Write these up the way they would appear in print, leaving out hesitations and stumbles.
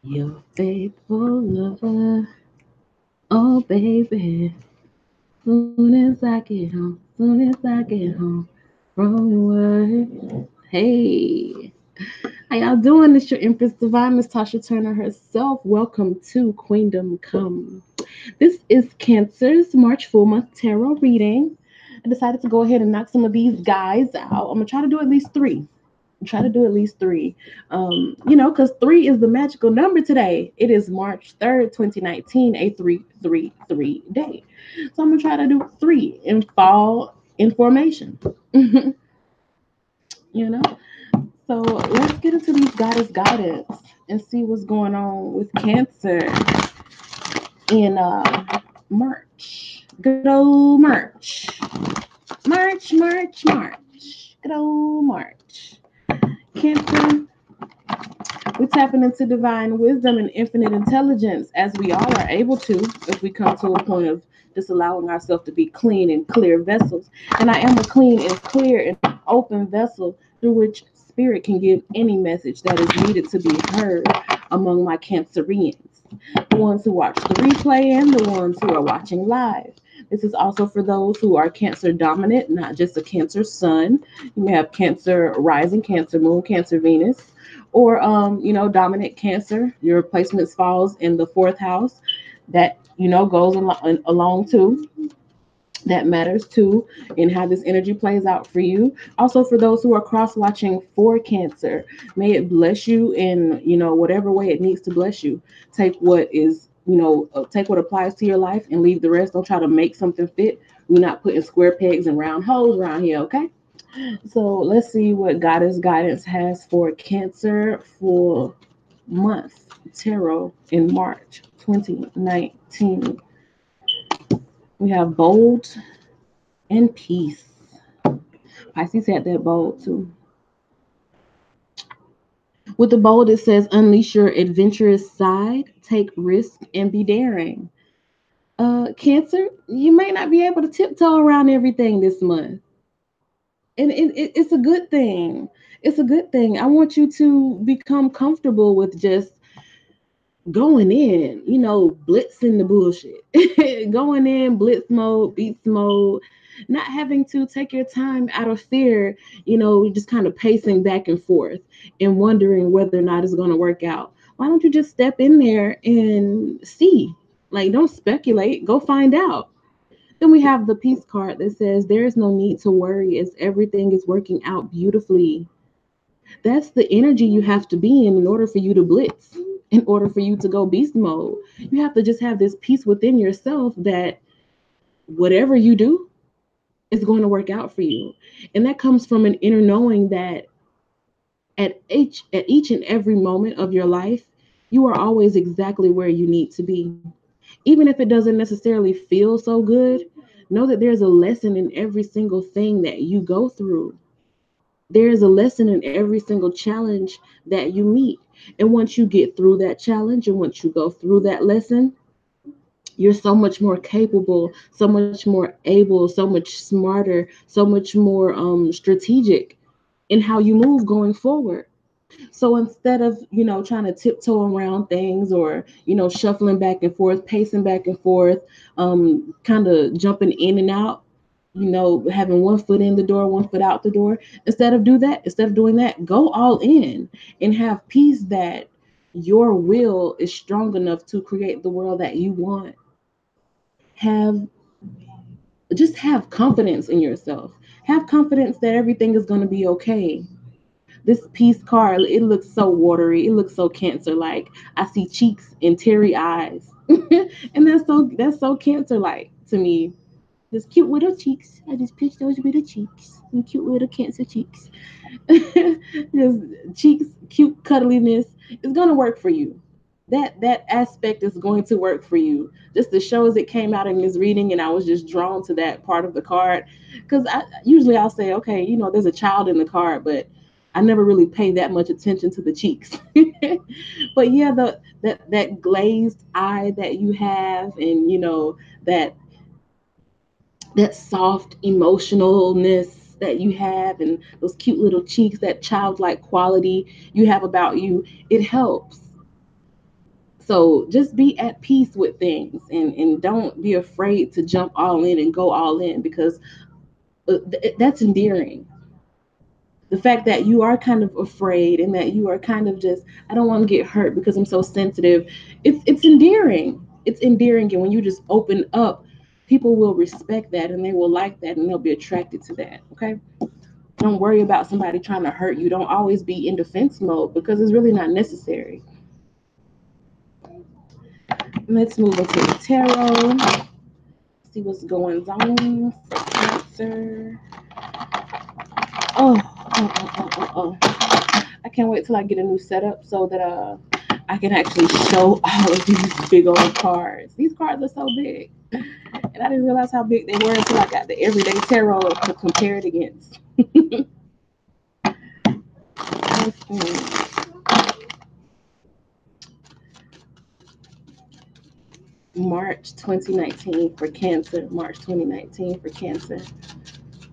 Your faithful lover. Oh, baby. Soon as I get home, soon as I get home from work. Hey, how y'all doing? It's your Empress Divine, Miss Tasha Turner herself. Welcome to Queendom Come. This is Cancer's March Full Month Tarot reading. I decided to go ahead and knock some of these guys out. I'm gonna try to do at least three. Try to do at least three. Because three is the magical number today. It is March 3rd, 2019, a 333 day. So I'm gonna try to do three in fall in formation. you know. So let's get into these goddess guidance and see what's going on with Cancer in March. Good old March. March. Good old March. Cancer, we're tapping into divine wisdom and infinite intelligence as we all are able to if we come to a point of just allowing ourselves to be clean and clear vessels. And I am a clean and clear and open vessel through which spirit can give any message that is needed to be heard among my Cancerians, the ones who watch the replay and the ones who are watching live. This is also for those who are Cancer dominant, not just a Cancer sun. You may have Cancer rising, Cancer moon, Cancer Venus, or dominant Cancer. Your placements falls in the fourth house. That goes along too. That matters too, in how this energy plays out for you. Also, for those who are cross watching for Cancer, may it bless you in whatever way it needs to bless you. Take what is take what applies to your life and leave the rest. Don't try to make something fit. We're not putting square pegs and round holes around here, okay? So let's see what Goddess Guidance has for Cancer for month tarot in March 2019. We have bold and peace. Pisces had that bold too. With the bold, it says unleash your adventurous side, take risk, and be daring. Cancer, you may not be able to tiptoe around everything this month. And it's a good thing. It's a good thing. I want you to become comfortable with just going in, blitzing the bullshit, going in blitz mode, beats mode, not having to take your time out of fear, just kind of pacing back and forth and wondering whether or not it's going to work out. Why don't you just step in there and see? Like, don't speculate, go find out. Then we have the peace card that says there is no need to worry as everything is working out beautifully. That's the energy you have to be in order for you to blitz, in order for you to go beast mode. You have to just have this peace within yourself that whatever you do is going to work out for you. And that comes from an inner knowing that at each and every moment of your life, you are always exactly where you need to be. Even if it doesn't necessarily feel so good, know that there's a lesson in every single thing that you go through. There is a lesson in every single challenge that you meet. And once you get through that challenge and once you go through that lesson, you're so much more capable, so much more able, so much smarter, so much more strategic in how you move going forward. So instead of, trying to tiptoe around things or, shuffling back and forth, pacing back and forth, kind of jumping in and out, having one foot in the door, one foot out the door, instead of doing that, go all in and have peace that your will is strong enough to create the world that you want. Have Just have confidence in yourself. Have confidence that everything is going to be okay. This peace card, it looks so watery. It looks so Cancer like. I see cheeks and teary eyes. And that's so Cancer like to me. Just cute little cheeks. I just picked those little cheeks. And cute little Cancer cheeks. Just cheeks, cute cuddliness. It's gonna work for you. That aspect is going to work for you. Just the shows that came out in this reading, and I was just drawn to that part of the card. Because I usually I'll say, okay, there's a child in the card, but I never really pay that much attention to the cheeks. But yeah, that glazed eye that you have, and that soft emotionalness that you have, and those cute little cheeks, that childlike quality you have about you, it helps. So just be at peace with things, and don't be afraid to jump all in and go all in, because that's endearing. The fact that you are kind of afraid and that you are kind of just, I don't want to get hurt because I'm so sensitive, it's endearing. It's endearing, and when you just open up, people will respect that and they will like that and they'll be attracted to that. Okay, don't worry about somebody trying to hurt you. Don't always be in defense mode because it's really not necessary. Let's move into the tarot, see what's going on for Cancer. Oh. I can't wait till I get a new setup so that I can actually show all of these big old cards. These cards are so big, and I didn't realize how big they were until I got the everyday tarot to compare it against. March 2019 for Cancer. March 2019 for Cancer.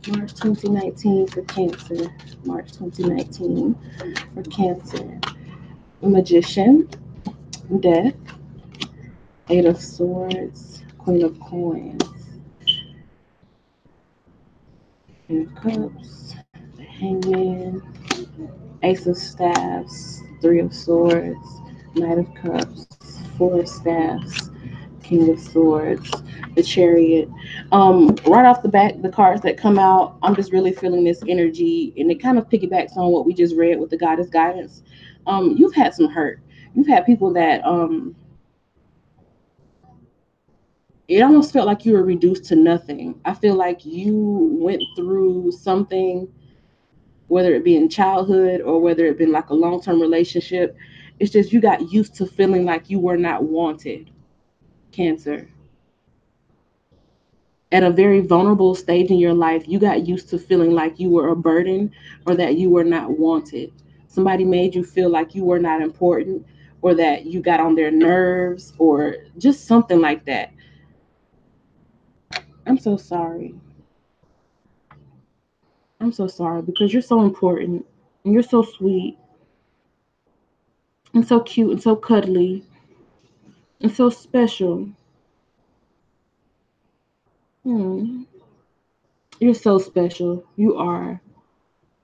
March 2019 for Cancer. March 2019 for Cancer. Magician, Death, Eight of Swords, Queen of Coins, Queen of Cups, the Hangman, Ace of Staffs, Three of Swords, Knight of Cups, Four of Staffs, King of Swords, the Chariot. Right off the bat, the cards that come out, I'm just really feeling this energy, and it kind of piggybacks on what we just read with the Goddess Guidance. You've had some hurt. You've had people that it almost felt like you were reduced to nothing. I feel like you went through something, whether it be in childhood or whether it been like a long-term relationship. It's just you got used to feeling like you were not wanted. Cancer. At a very vulnerable stage in your life, you got used to feeling like you were a burden or that you were not wanted. Somebody made you feel like you were not important, or that you got on their nerves, or just something like that. I'm so sorry. I'm so sorry because you're so important and you're so sweet and so cute and so cuddly and so special. Hmm. You're so special. You are.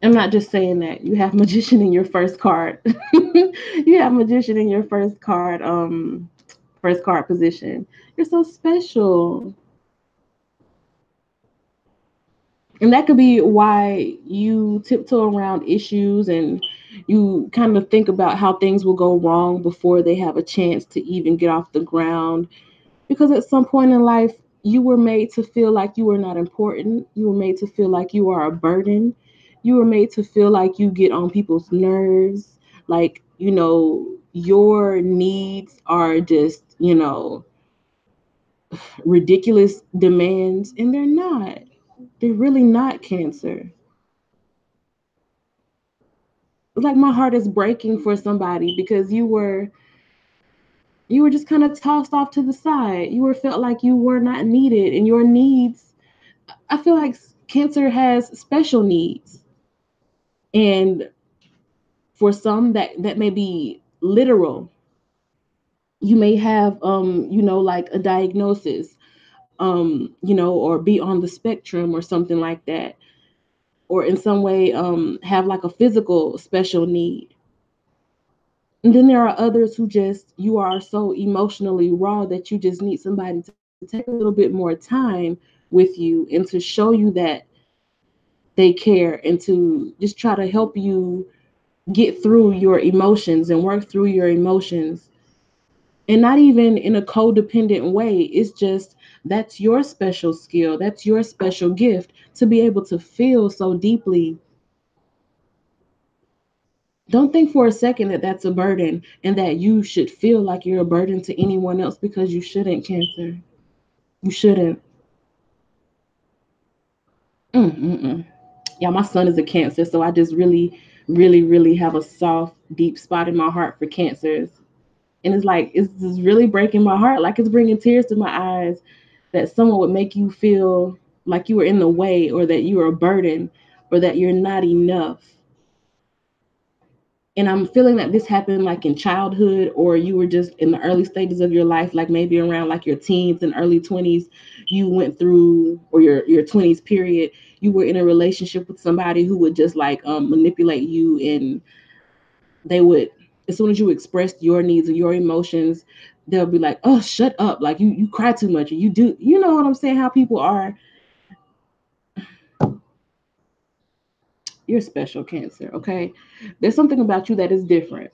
I'm not just saying that. You have magician in your first card. You have magician in your first card position. You're so special. And that could be why you tiptoe around issues and you kind of think about how things will go wrong before they have a chance to even get off the ground. Because at some point in life, you were made to feel like you were not important. You were made to feel like you are a burden. You were made to feel like you get on people's nerves. Like, your needs are just, ridiculous demands. And they're not. They're really not, Cancer. Like my heart is breaking for somebody because you were just kind of tossed off to the side. You were felt like you were not needed, and your needs, I feel like Cancer has special needs. And for some, that may be literal. You may have like a diagnosis, or be on the spectrum or something like that, or in some way have like a physical special need. And then there are others who just, you are so emotionally raw that you just need somebody to take a little bit more time with you and to show you that they care, and to just try to help you get through your emotions and work through your emotions. And not even in a codependent way. It's just, that's your special skill. That's your special gift, to be able to feel so deeply. Don't think for a second that that's a burden and that you should feel like you're a burden to anyone else, because you shouldn't, Cancer. You shouldn't. Mm-mm-mm. Yeah, my son is a Cancer, so I just really, really, really have a soft, deep spot in my heart for Cancers. And it's like, it's just really breaking my heart. Like, it's bringing tears to my eyes that someone would make you feel like you were in the way, or that you are a burden, or that you're not enough. And I'm feeling that this happened like in childhood, or you were just in the early stages of your life, like maybe around like your teens and early 20s, you went through, or your 20s period, you were in a relationship with somebody who would just like manipulate you, and they would, as soon as you expressed your needs or your emotions, they'll be like, oh, shut up, like you cry too much, or you do, you know what I'm saying, how people are. You're special, Cancer, okay? There's something about you that is different,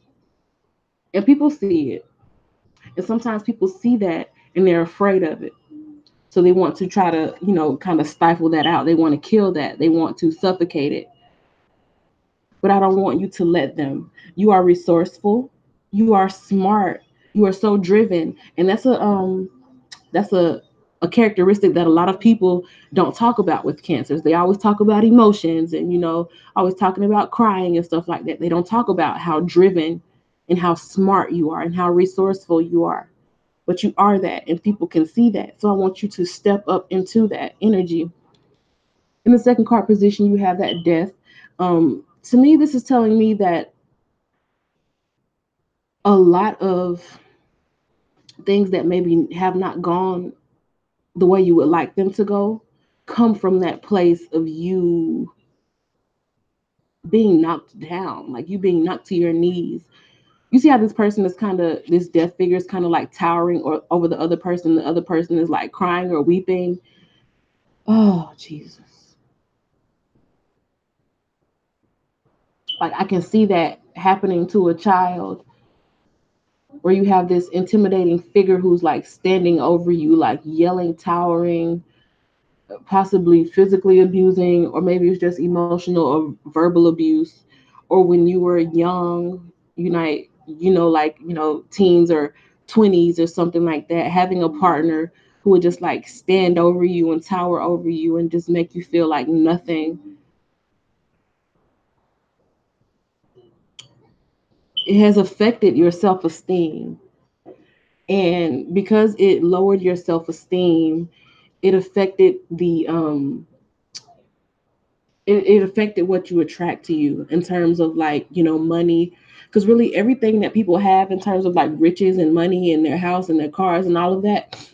and people see it. And sometimes people see that and they're afraid of it. So they want to try to, kind of stifle that out. They want to kill that. They want to suffocate it. But I don't want you to let them. You are resourceful. You are smart. You are so driven. And that's a characteristic that a lot of people don't talk about with cancers. They always talk about emotions and, always talking about crying and stuff like that. They don't talk about how driven and how smart you are and how resourceful you are. But you are that, and people can see that. So I want you to step up into that energy. In the second card position, you have that death. To me, this is telling me that a lot of things that maybe have not gone the way you would like them to go come from that place of you being knocked down, like you being knocked to your knees. You see how this person is kind of, this death figure is kind of like towering or over the other person. The other person is like crying or weeping. Oh, Jesus. Like I can see that happening to a child, where you have this intimidating figure who's like standing over you, like yelling, towering, possibly physically abusing, or maybe it's just emotional or verbal abuse. Or when you were young, like, teens or 20s or something like that, having a partner who would just like stand over you and tower over you and just make you feel like nothing. It has affected your self-esteem. And because it lowered your self-esteem, it affected it affected what you attract to you in terms of like, money. Because really everything that people have in terms of like riches and money and their house and their cars and all of that,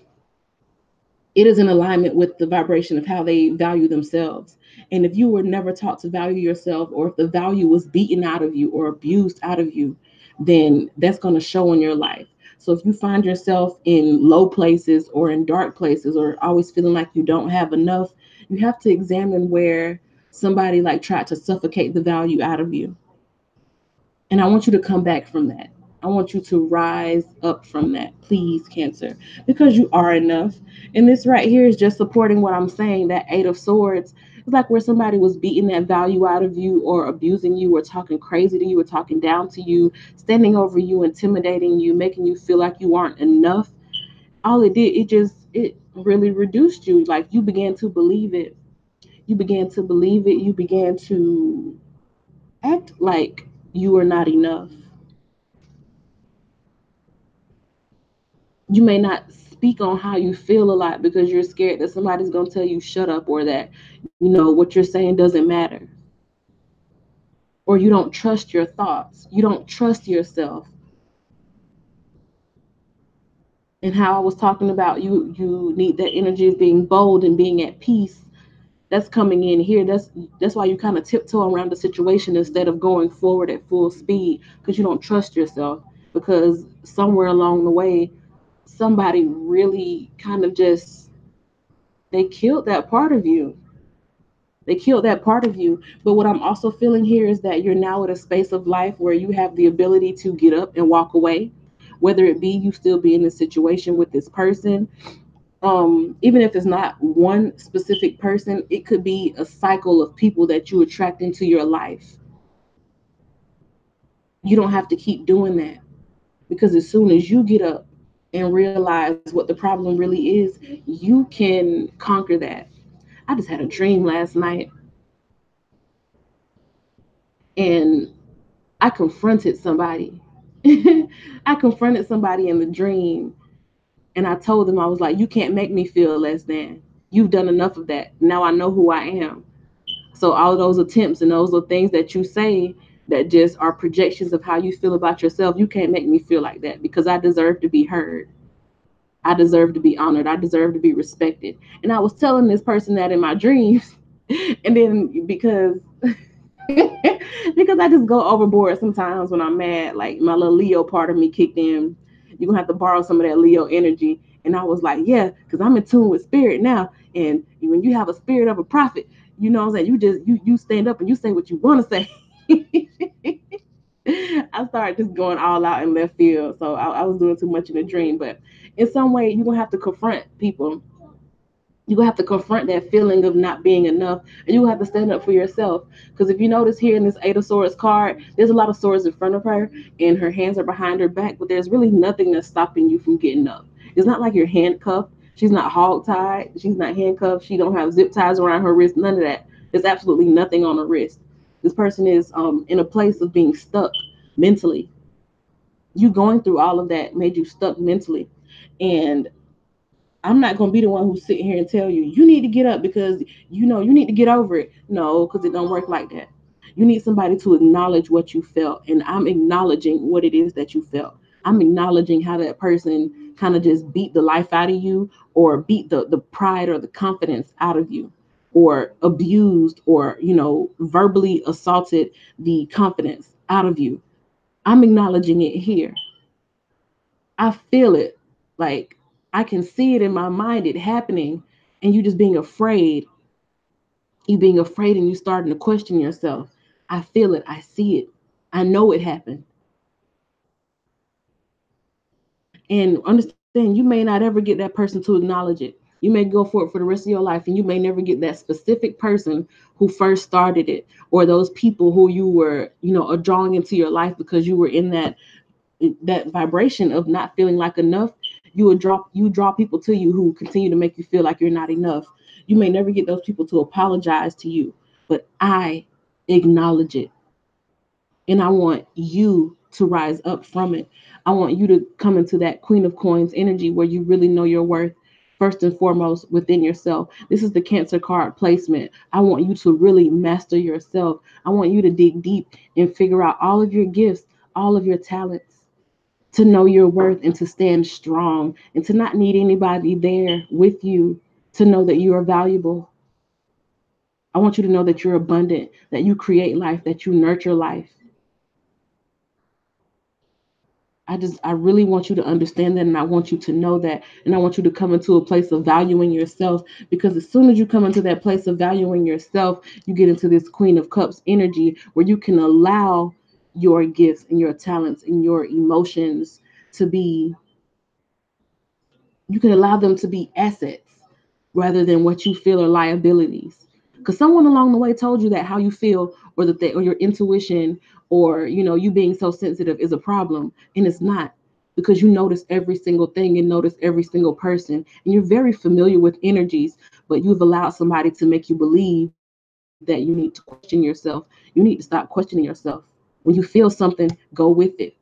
it is in alignment with the vibration of how they value themselves. And if you were never taught to value yourself, or if the value was beaten out of you or abused out of you, then that's going to show in your life. So if you find yourself in low places or in dark places, or always feeling like you don't have enough, you have to examine where somebody like tried to suffocate the value out of you. And I want you to come back from that. I want you to rise up from that, please, Cancer, because you are enough. And this right here is just supporting what I'm saying. That Eight of Swords is like where somebody was beating that value out of you, or abusing you, or talking crazy to you, or talking down to you, standing over you, intimidating you, making you feel like you aren't enough. All it did, it really reduced you. Like you began to believe it. You began to believe it. You began to act like you are not enough. You may not speak on how you feel a lot because you're scared that somebody's going to tell you shut up, or that what you're saying doesn't matter, or you don't trust your thoughts, you don't trust yourself. And how I was talking about, you need that energy of being bold and being at peace. That's coming in here. That's why you kind of tiptoe around the situation instead of going forward at full speed, because you don't trust yourself. Because somewhere along the way, somebody really kind of just, they killed that part of you. They killed that part of you. But what I'm also feeling here is that you're now at a space of life where you have the ability to get up and walk away, whether it be you still be in this situation with this person. Even if it's not one specific person, it could be a cycle of people that you attract into your life. You don't have to keep doing that, because as soon as you get up and realize what the problem really is, you can conquer that. I just had a dream last night, and I confronted somebody. I confronted somebody in the dream, and I told them, I was like, you can't make me feel less than. You've done enough of that. Now I know who I am. So all of those attempts and those are things that you say, that just are projections of how you feel about yourself, you can't make me feel like that because I deserve to be heard. I deserve to be honored. I deserve to be respected. And I was telling this person that in my dreams. And then because I just go overboard sometimes when I'm mad, like my little Leo part of me kicked in. You're gonna have to borrow some of that Leo energy. And I was like, yeah, because I'm in tune with spirit now. And when you have a spirit of a prophet, you know what I'm saying? You stand up and you say what you want to say. I started just going all out in left field. So I was doing too much in a dream. But in some way, you're gonna have to confront people. You're gonna have to confront that feeling of not being enough, and you have to stand up for yourself. Because if you notice here in this Eight of Swords card, there's a lot of swords in front of her, and her hands are behind her back, but there's really nothing that's stopping you from getting up. It's not like you're handcuffed. She's not hog tied. She's not handcuffed. She don't have zip ties around her wrist. None of that. There's absolutely nothing on her wrist. This person is in a place of being stuck mentally. You going through all of that made you stuck mentally, and I'm not gonna be the one who's sitting here and tell you you need to get up because you need to get over it. No, because it don't work like that. You need somebody to acknowledge what you felt, and I'm acknowledging what it is that you felt. I'm acknowledging how that person kind of just beat the life out of you, or beat the pride or the confidence out of you, or abused or verbally assaulted the confidence out of you. I'm acknowledging it here. I feel it. Like I can see it in my mind, it happening, and you just being afraid. You being afraid and you starting to question yourself. I feel it. I see it. I know it happened. And understand you may not ever get that person to acknowledge it. You may go for it for the rest of your life, and you may never get that specific person who first started it, or those people who you were, drawing into your life because you were in that vibration of not feeling like enough. You draw people to you who continue to make you feel like you're not enough. You may never get those people to apologize to you, but I acknowledge it, and I want you to rise up from it. I want you to come into that Queen of Coins energy where you really know your worth first and foremost within yourself. This is the Cancer card placement. I want you to really master yourself. I want you to dig deep and figure out all of your gifts, all of your talents, to know your worth and to stand strong and to not need anybody there with you, to know that you are valuable. I want you to know that you're abundant, that you create life, that you nurture life. I really want you to understand that, and I want you to know that, and I want you to come into a place of valuing yourself, because as soon as you come into that place of valuing yourself, you get into this Queen of Cups energy where you can allow your gifts and your talents and your emotions to be you can allow them to be assets rather than what you feel are liabilities. Because someone along the way told you that how you feel, or that or your intuition, or you being so sensitive is a problem, and it's not, because you notice every single thing and notice every single person, and you're very familiar with energies, but you've allowed somebody to make you believe that you need to question yourself. You need to stop questioning yourself. When you feel something, go with it.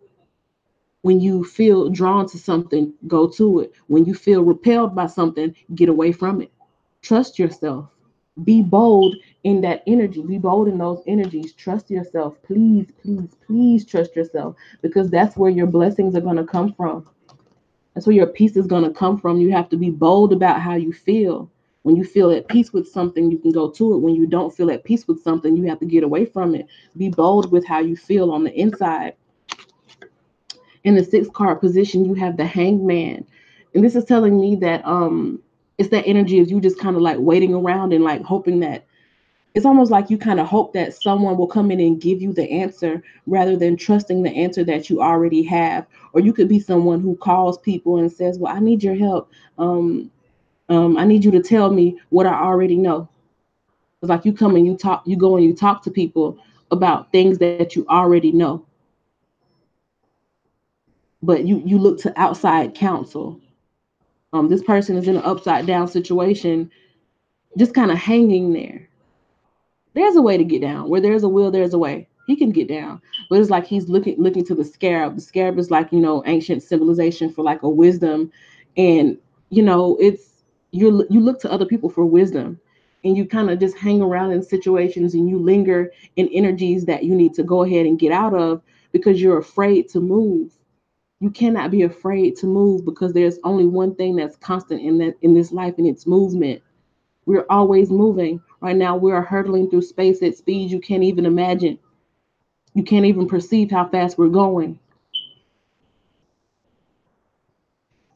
When you feel drawn to something, go to it. When you feel repelled by something, get away from it. Trust yourself. Be bold in that energy. Be bold in those energies. Trust yourself. Please, please, please trust yourself, because that's where your blessings are going to come from. That's where your peace is going to come from. You have to be bold about how you feel. When you feel at peace with something, you can go to it. When you don't feel at peace with something, you have to get away from it. Be bold with how you feel on the inside. In the sixth card position, you have the Hangman, and this is telling me that it's that energy of you just kind of like waiting around and like hoping that it's almost like you kind of hope that someone will come in and give you the answer rather than trusting the answer that you already have. Or you could be someone who calls people and says, well, I need your help. I need you to tell me what I already know. It's like you come and you go and you talk to people about things that you already know, but you look to outside counsel. This person is in an upside down situation, just kind of hanging there. There's a way to get down. Where there's a will, there's a way. He can get down, but it's like he's looking to the scarab. The scarab is like ancient civilization for like a wisdom, and it's you look to other people for wisdom, and you kind of just hang around in situations and you linger in energies that you need to go ahead and get out of because you're afraid to move. You cannot be afraid to move because there's only one thing that's constant in this life, and it's movement. We're always moving. Right now we are hurtling through space at speeds you can't even imagine. You can't even perceive how fast we're going.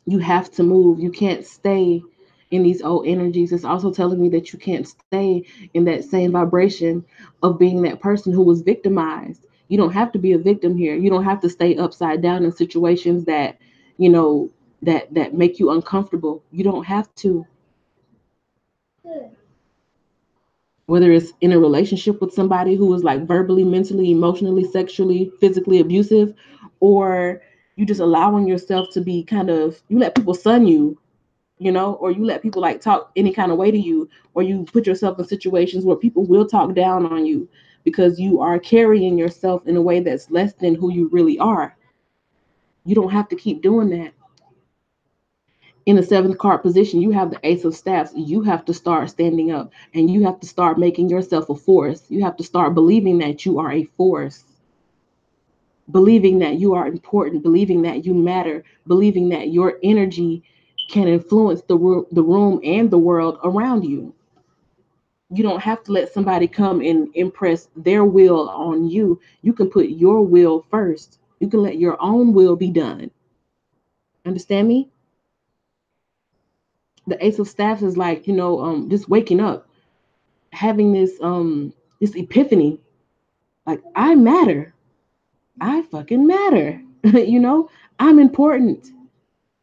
You have to move. You can't stay in these old energies. It's also telling me that you can't stay in that same vibration of being that person who was victimized. You don't have to be a victim here. You don't have to stay upside down in situations that, you know, that make you uncomfortable. You don't have to. Whether it's in a relationship with somebody who is like verbally, mentally, emotionally, sexually, physically abusive, or you just allowing yourself to be kind of, you let people sun you, or you let people like talk any kind of way to you, or you put yourself in situations where people will talk down on you because you are carrying yourself in a way that's less than who you really are. You don't have to keep doing that. In the seventh card position, you have the Ace of Staffs. You have to start standing up and you have to start making yourself a force. You have to start believing that you are a force, believing that you are important, believing that you matter, believing that your energy can influence the room and the world around you. You don't have to let somebody come and impress their will on you. You can put your will first. You can let your own will be done. Understand me? The Ace of Staffs is like, just waking up, having this epiphany. Like, I matter. I fucking matter. I'm important.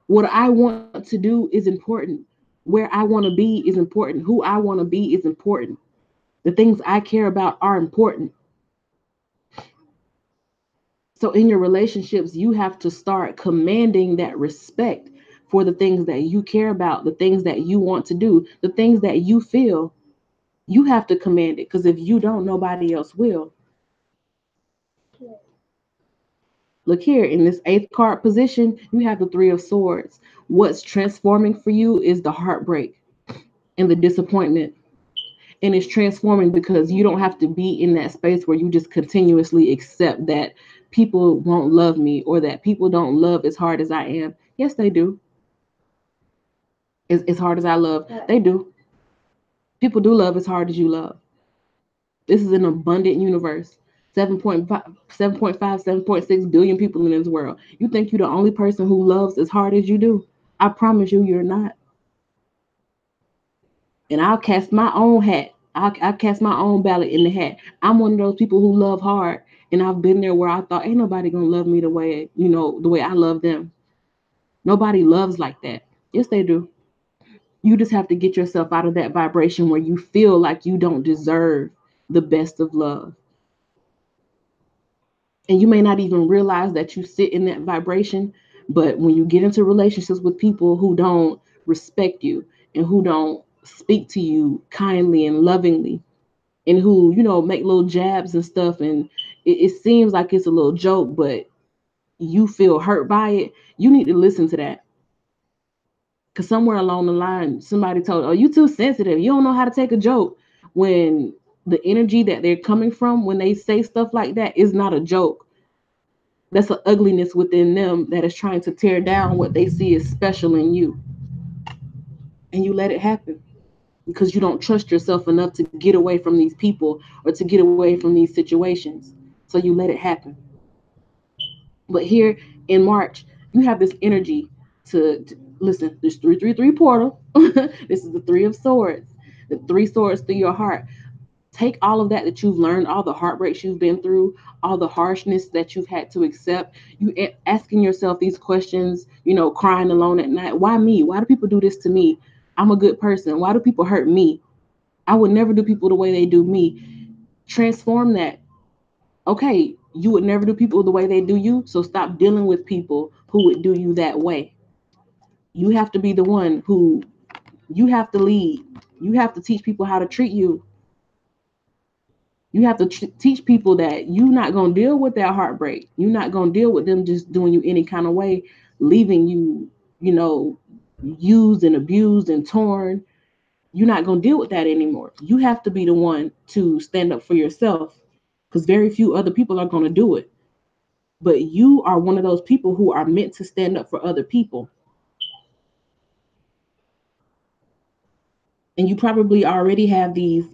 What I want to do is important. Where I want to be is important. Who I want to be is important. The things I care about are important. So in your relationships, you have to start commanding that respect for the things that you care about, the things that you want to do, the things that you feel. You have to command it because if you don't, nobody else will. Look here in this eighth card position, you have the Three of Swords. What's transforming for you is the heartbreak and the disappointment. And it's transforming because you don't have to be in that space where you just continuously accept that people won't love me or that people don't love as hard as I am. Yes, they do. As hard as I love, they do. People do love as hard as you love. This is an abundant universe. 7.5, 7.5, 7.6 billion people in this world. You think you're the only person who loves as hard as you do? I promise you, you're not. And I'll cast my own hat. I'll cast my own ballot in the hat. I'm one of those people who love hard. And I've been there where I thought, ain't nobody gonna love me the way I love them. Nobody loves like that. Yes, they do. You just have to get yourself out of that vibration where you feel like you don't deserve the best of love. And you may not even realize that you sit in that vibration, but when you get into relationships with people who don't respect you and who don't speak to you kindly and lovingly, and who make little jabs and stuff, and it seems like it's a little joke, but you feel hurt by it, you need to listen to that. Because somewhere along the line somebody told, oh, you too sensitive, you don't know how to take a joke, when the energy that they're coming from when they say stuff like that is not a joke. That's an ugliness within them that is trying to tear down what they see as special in you. And you let it happen because you don't trust yourself enough to get away from these people or to get away from these situations. So you let it happen. But here in March, you have this energy to listen. This 333 portal. This is the Three of Swords. The three swords through your heart. Take all of that you've learned, all the heartbreaks you've been through, all the harshness that you've had to accept. You asking yourself these questions, crying alone at night. Why me? Why do people do this to me? I'm a good person. Why do people hurt me? I would never do people the way they do me. Transform that. Okay, you would never do people the way they do you, so stop dealing with people who would do you that way. You have to be the one who, you have to lead. You have to teach people how to treat you. You have to teach people that you're not going to deal with that heartbreak. You're not going to deal with them just doing you any kind of way, leaving you, used and abused and torn. you're not going to deal with that anymore. You have to be the one to stand up for yourself, because very few other people are going to do it. But you are one of those people who are meant to stand up for other people. And you probably already have these,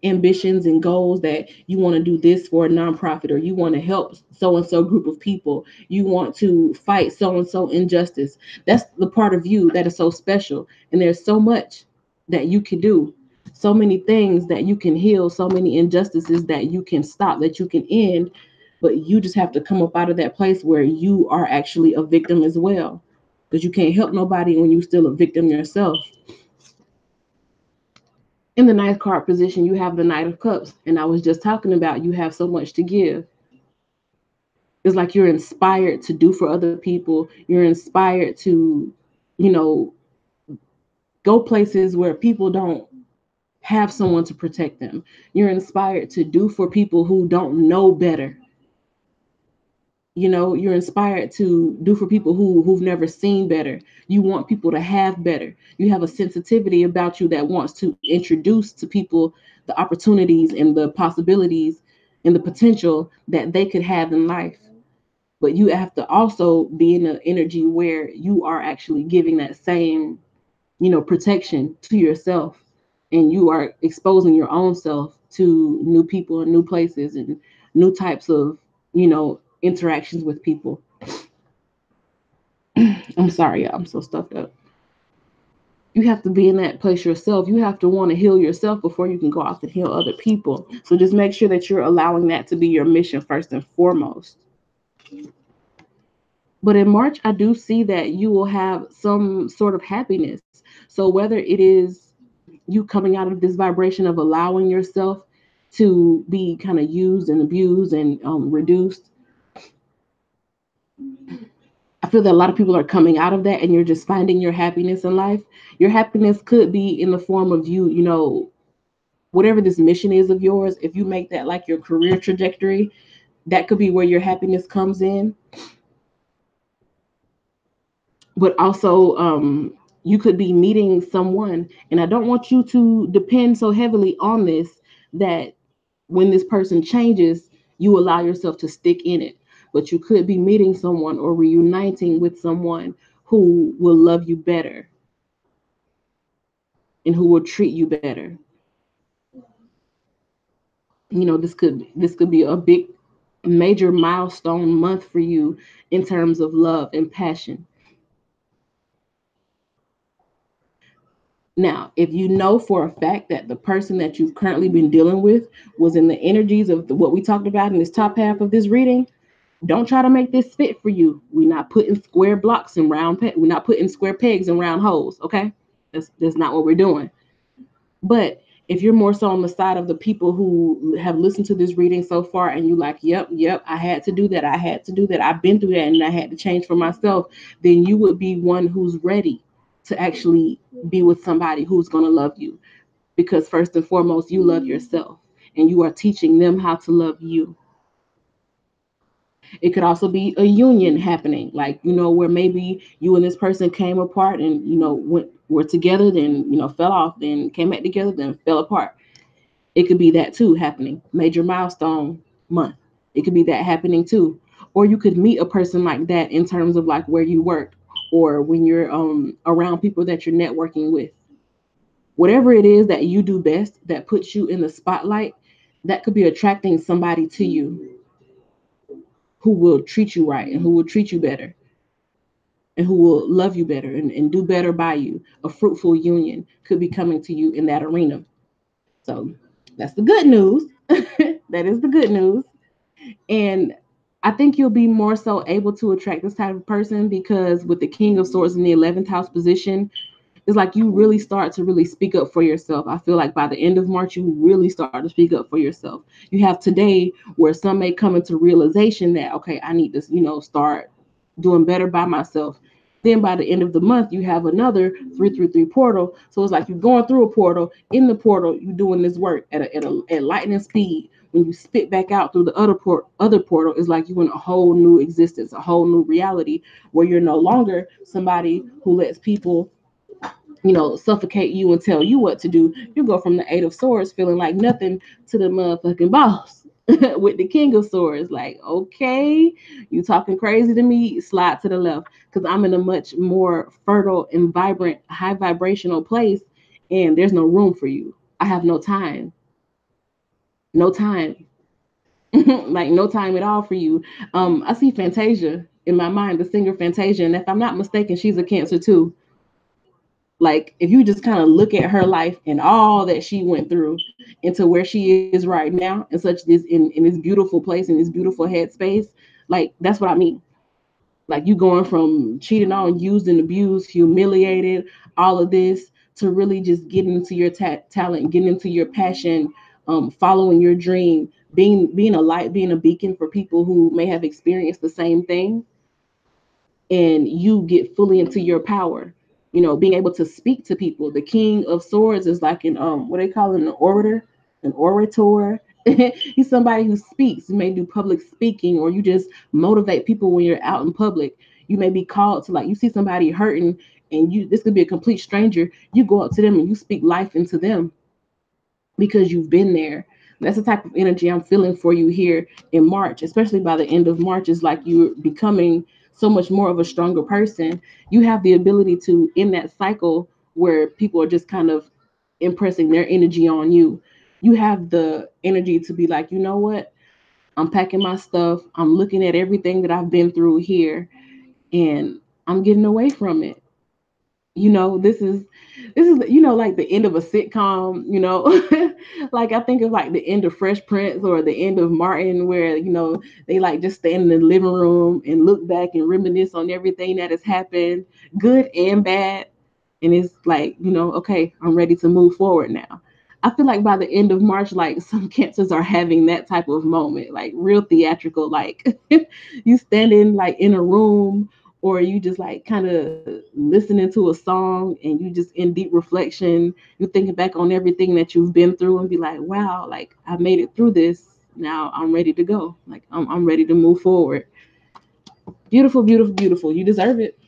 ambitions and goals that you want to do this for a nonprofit, or you want to help so and so group of people, you want to fight so and so injustice. That's the part of you that is so special, and there's so much that you can do, so many things that you can heal, so many injustices that you can stop, that you can end. But you just have to come up out of that place where you are actually a victim as well, because you can't help nobody when you're still a victim yourself. In the ninth card position, you have the Knight of Cups. And I was just talking about you have so much to give. It's like you're inspired to do for other people. You're inspired to, you know, go places where people don't have someone to protect them. You're inspired to do for people who don't know better. You're inspired to do for people who've never seen better. You want people to have better. You have a sensitivity about you that wants to introduce to people the opportunities and the possibilities and the potential that they could have in life. But you have to also be in an energy where you are actually giving that same, protection to yourself, and you are exposing your own self to new people and new places and new types of, interactions with people. I'm sorry, y'all, I'm so stuffed up. You have to be in that place yourself. You have to want to heal yourself before you can go out and heal other people. So just make sure that you're allowing that to be your mission first and foremost. But in March, I do see that you will have some sort of happiness. So whether it is you coming out of this vibration of allowing yourself to be kind of used and abused and reduced, I feel that a lot of people are coming out of that, and you're just finding your happiness in life. Your happiness could be in the form of you, whatever this mission is of yours. If you make that like your career trajectory, that could be where your happiness comes in. But also, you could be meeting someone, and I don't want you to depend so heavily on this, that when this person changes, you allow yourself to stick in it. But you could be meeting someone or reuniting with someone who will love you better and who will treat you better. This could be a big major milestone month for you in terms of love and passion. Now, if you know for a fact that the person that you've currently been dealing with was in the energies of what we talked about in this top half of this reading, don't try to make this fit for you. We're not putting square blocks in we're not putting square pegs in round holes, okay? That's not what we're doing. But if you're more so on the side of the people who have listened to this reading so far, and you like, yep, I had to do that. I had to do that. I've been through that and I had to change for myself, then you would be one who's ready to actually be with somebody who's going to love you. Because first and foremost, you love yourself, and you are teaching them how to love you. It could also be a union happening, like, where maybe you and this person came apart and, were together, then, fell off, then came back together, then fell apart. It could be that too happening. Major milestone month. It could be that happening too. Or you could meet a person like that in terms of like where you work, or when you're around people that you're networking with. Whatever it is that you do best that puts you in the spotlight, that could be attracting somebody to you who will treat you right and who will treat you better and who will love you better and do better by you. A fruitful union could be coming to you in that arena. So that's the good news. That is the good news. And I think you'll be more so able to attract this type of person, because with the King of Swords in the 11th house position, it's like you really start to really speak up for yourself. I feel like by the end of March, you really start to speak up for yourself. You have today where some may come into realization that, okay, I need to, start doing better by myself. Then by the end of the month, you have another 333 portal. So it's like you're going through a portal. In the portal, you're doing this work at lightning speed. When you spit back out through the other portal, it's like you're in a whole new existence, a whole new reality, where you're no longer somebody who lets people suffocate you and tell you what to do. You go from the Eight of Swords feeling like nothing to the motherfucking boss with the King of Swords. Like, okay, you talking crazy to me? Slide to the left because I'm in a much more fertile and vibrant, high vibrational place, and there's no room for you. I have no time, no time, like no time at all for you. I see Fantasia in my mind, the singer Fantasia, and if I'm not mistaken, she's a Cancer too. Like if you just kind of look at her life and all that she went through into where she is right now and such this in this beautiful place, in this beautiful headspace, like that's what I mean. Like you going from cheating on, used and abused, humiliated, all of this to really just getting into your talent, getting into your passion, following your dream, being a light, being a beacon for people who may have experienced the same thing, and you get fully into your power. Being able to speak to people. The King of Swords is like an what they call it, an orator, an orator. He's somebody who speaks. You may do public speaking, or you just motivate people when you're out in public. You may be called to, like, you see somebody hurting, and this could be a complete stranger. You go up to them and you speak life into them because you've been there. That's the type of energy I'm feeling for you here in March, especially by the end of March. Is like you're becoming so much more of a stronger person. You have the ability to, in that cycle where people are just kind of impressing their energy on you, you have the energy to be like, you know what? I'm packing my stuff. I'm looking at everything that I've been through here, and I'm getting away from it. This is like the end of a sitcom. Like I think of like the end of Fresh Prince or the end of Martin, where they like just stand in the living room and look back and reminisce on everything that has happened, good and bad. And it's like, okay, I'm ready to move forward now. I feel like by the end of March, like some cancers are having that type of moment, like real theatrical, like you standing like in a room, or you just like kind of listening to a song and you just in deep reflection, you're thinking back on everything that you've been through and be like, wow, like I made it through this. Now I'm ready to go. Like I'm ready to move forward. Beautiful, beautiful, beautiful. You deserve it.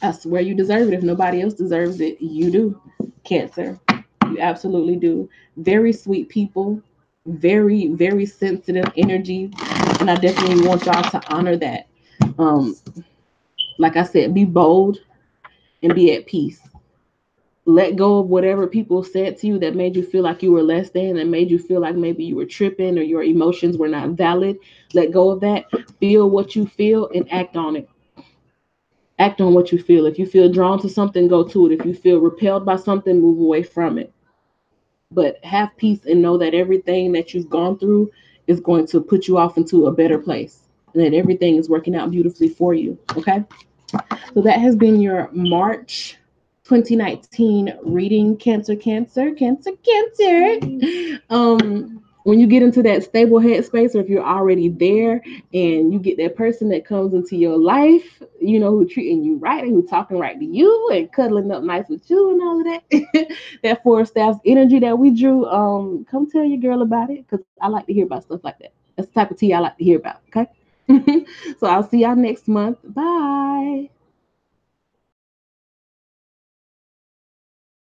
I swear you deserve it. If nobody else deserves it, you do. Cancer. You absolutely do. Very sweet people, very, very sensitive energy. And I definitely want y'all to honor that. Um, like I said, be bold and be at peace. Let go of whatever people said to you that made you feel like you were less than, that made you feel like maybe you were tripping or your emotions were not valid. Let go of that. Feel what you feel and act on it. Act on what you feel. If you feel drawn to something, go to it. If you feel repelled by something, move away from it. But have peace and know that everything that you've gone through is going to put you off into a better place, and that everything is working out beautifully for you. Okay. So that has been your March 2019 reading, Cancer, Cancer, Cancer, Cancer. When you get into that stable headspace, or if you're already there and you get that person that comes into your life, who treating you right and who talking right to you and cuddling up nice with you and all of that, that four staffs energy that we drew, come tell your girl about it, because I like to hear about stuff like that. That's the type of tea I like to hear about. Okay. So I'll see y'all next month. Bye.